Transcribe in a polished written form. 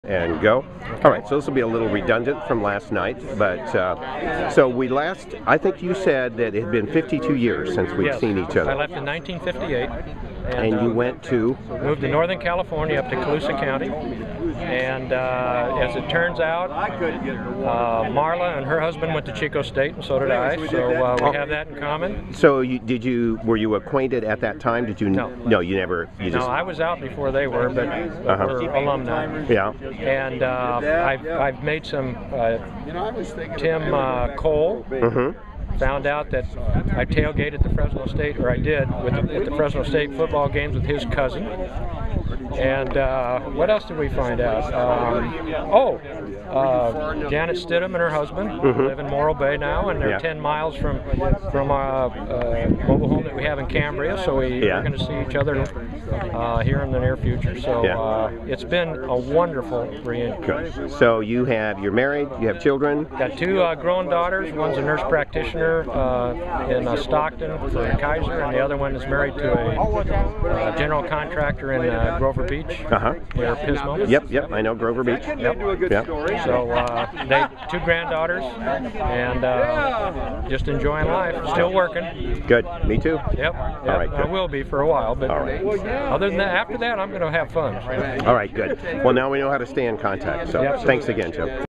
And go. All right, so this will be a little redundant from last night, but so I think you said that it had been 52 years since we've seen each other. I left in 1958. And you went to? Moved to Northern California up to Colusa County. And as it turns out, Marla and her husband went to Chico State, and so did I, so we have that in common. So were you acquainted at that time? Did you? No, you never. No, I was out before they were, but we're alumni. Yeah. And I've made some Tim Cole. Found out that I tailgated the Fresno State, or I did, with the Fresno State football games with his cousin. And what else did we find out? Janet Stidham and her husband live in Morro Bay now, and they're 10 miles from our mobile home that we have in Cambria, so we're going to see each other here in the near future. So it's been a wonderful reunion. Good. So you're married, you have children? Got two grown daughters. One's a nurse practitioner in Stockton for Kaiser, and the other one is married to a general contractor in Grover Beach, near Pismo. Yep, I know Grover Beach. Yep. So they two granddaughters, and just enjoying life, still working. Good, me too. Yep. All right, good. I will be for a while, but other than that, after that, I'm going to have fun. All right, good. Well, now we know how to stay in contact, so thanks again, Joe.